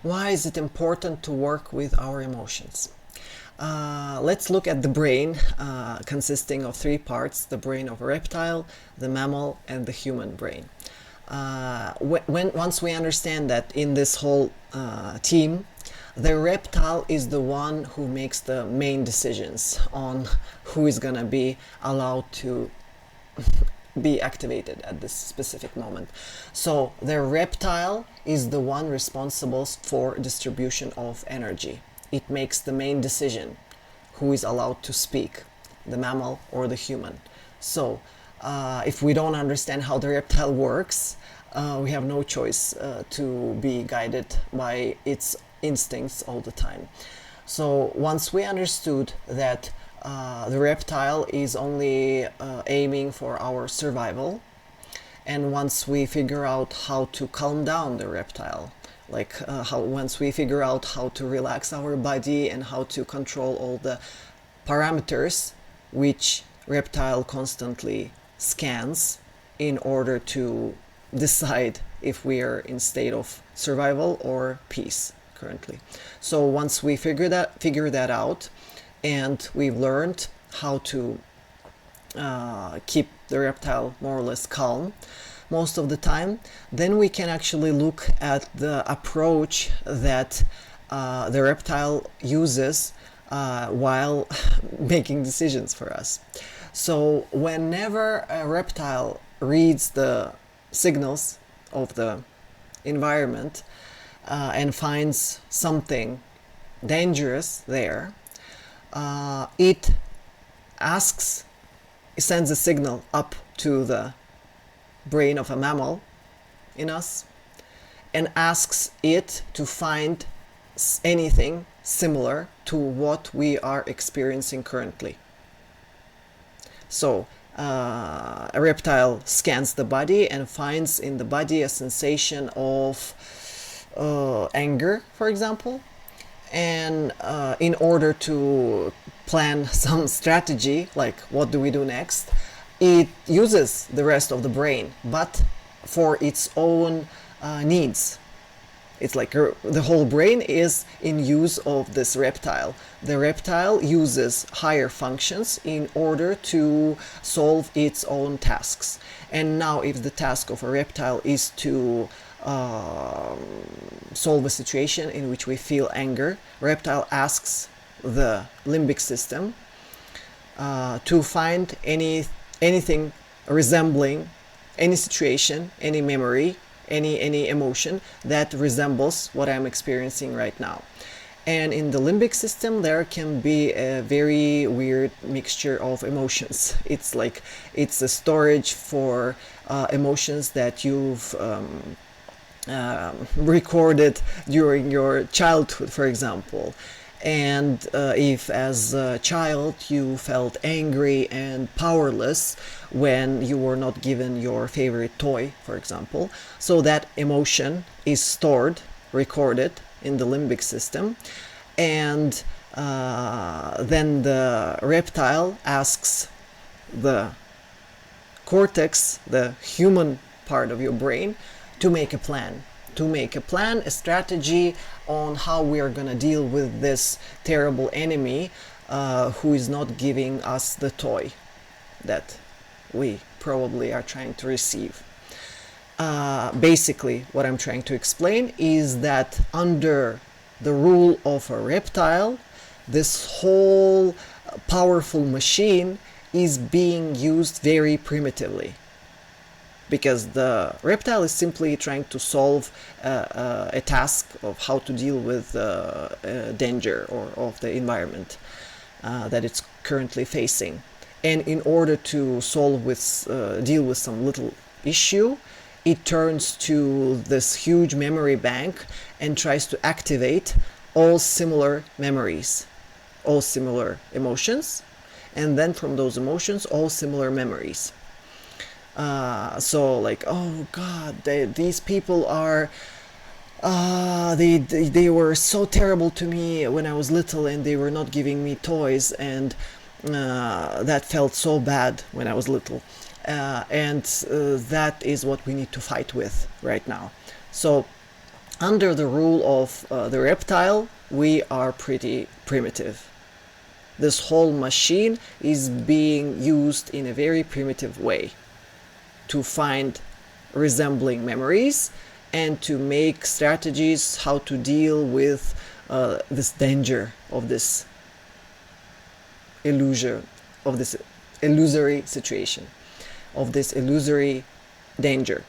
Why is it important to work with our emotions? Let's look at the brain, consisting of three parts: the brain of a reptile, the mammal, and the human brain. Once we understand that in this whole team, the reptile is the one who makes the main decisions on who is gonna be allowed to be activated at this specific moment. So the reptile is the one responsible for distribution of energy. It makes the main decision who is allowed to speak, the mammal or the human. So if we don't understand how the reptile works, we have no choice to be guided by its instincts all the time. So once we understood that the reptile is only aiming for our survival, and once we figure out how to calm down the reptile, like once we figure out how to relax our body and how to control all the parameters which reptile constantly scans in order to decide if we are in state of survival or peace currently. So once we figure that out, and we've learned how to keep the reptile more or less calm most of the time, then we can actually look at the approach that the reptile uses while making decisions for us. So whenever a reptile reads the signals of the environment and finds something dangerous there, it sends a signal up to the brain of a mammal in us and asks it to find anything similar to what we are experiencing currently. So a reptile scans the body and finds in the body a sensation of anger, for example, and in order to plan some strategy, like what do we do next, it uses the rest of the brain, but for its own needs. It's like the whole brain is in use of this reptile. The reptile uses higher functions in order to solve its own tasks. And now if the task of a reptile is to solve a situation in which we feel anger, reptile asks the limbic system to find anything resembling any situation, any memory, any emotion that resembles what I'm experiencing right now. And in the limbic system, there can be a very weird mixture of emotions. It's like it's a storage for emotions that you've recorded during your childhood, for example. And if as a child you felt angry and powerless when you were not given your favorite toy, for example, so that emotion is stored, recorded in the limbic system, and then the reptile asks the cortex, the human part of your brain, to make a plan, a strategy on how we are going to deal with this terrible enemy who is not giving us the toy that we probably are trying to receive. Basically, what I'm trying to explain is that under the rule of a reptile, this whole powerful machine is being used very primitively, because the reptile is simply trying to solve a task of how to deal with danger or of the environment that it's currently facing. And in order to deal with some little issue, it turns to this huge memory bank and tries to activate all similar memories, all similar emotions, and then from those emotions, all similar memories. So like, oh God, these people are, they were so terrible to me when I was little, and they were not giving me toys, and that felt so bad when I was little. And that is what we need to fight with right now. So Under the rule of the reptile, we are pretty primitive. This whole machine is being used in a very primitive way to find resembling memories and to make strategies how to deal with this danger of this illusion, of this illusory situation, of this illusory danger.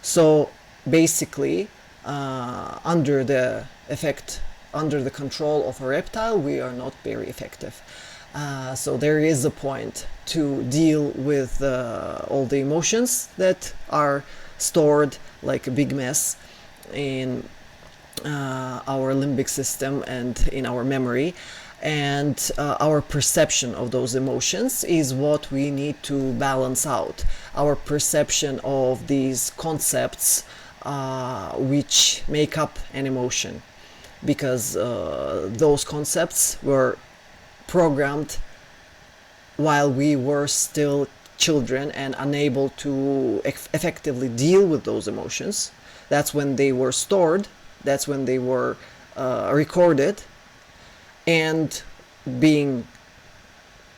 So basically, under the control of a reptile, we are not very effective. So there is a point to deal with all the emotions that are stored like a big mess in our limbic system and in our memory. And our perception of those emotions is what we need to balance out. Our perception of these concepts which make up an emotion, because those concepts were programmed while we were still children and unable to effectively deal with those emotions. That's when they were stored, that's when they were recorded, and being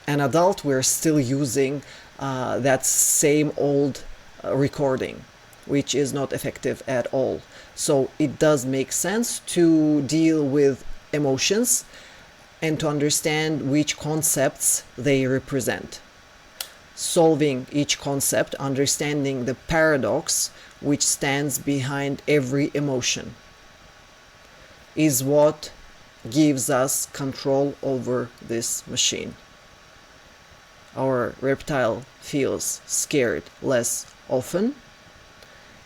an adult, we're still using that same old recording, which is not effective at all. So it does make sense to deal with emotions and to understand which concepts they represent. Solving each concept, understanding the paradox which stands behind every emotion, is what gives us control over this machine. Our reptile feels scared less often.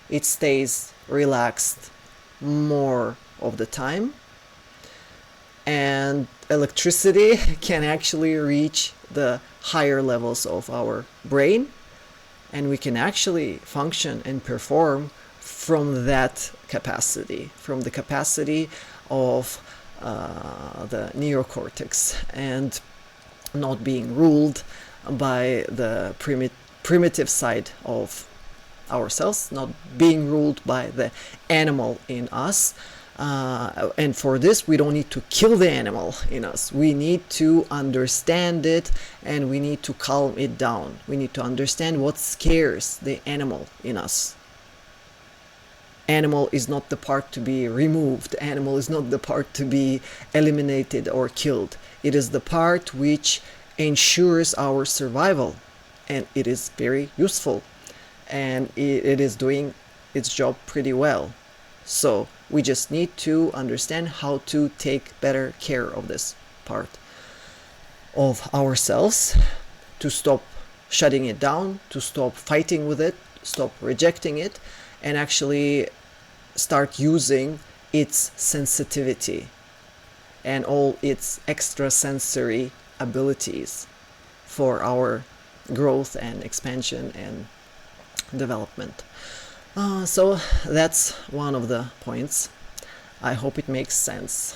It stays relaxed more of the time. And electricity can actually reach the higher levels of our brain, and we can actually function and perform from that capacity, from the capacity of the neocortex, and not being ruled by the primitive side of ourselves, not being ruled by the animal in us. And for this, we don't need to kill the animal in us. We need to understand it, and we need to calm it down. We need to understand what scares the animal in us. Animal is not the part to be removed. Animal is not the part to be eliminated or killed. It is the part which ensures our survival, and it is very useful, and it is doing its job pretty well. So we just need to understand how to take better care of this part of ourselves, to stop shutting it down, to stop fighting with it, stop rejecting it, and actually start using its sensitivity and all its extrasensory abilities for our growth and expansion and development. So that's one of the points. I hope it makes sense.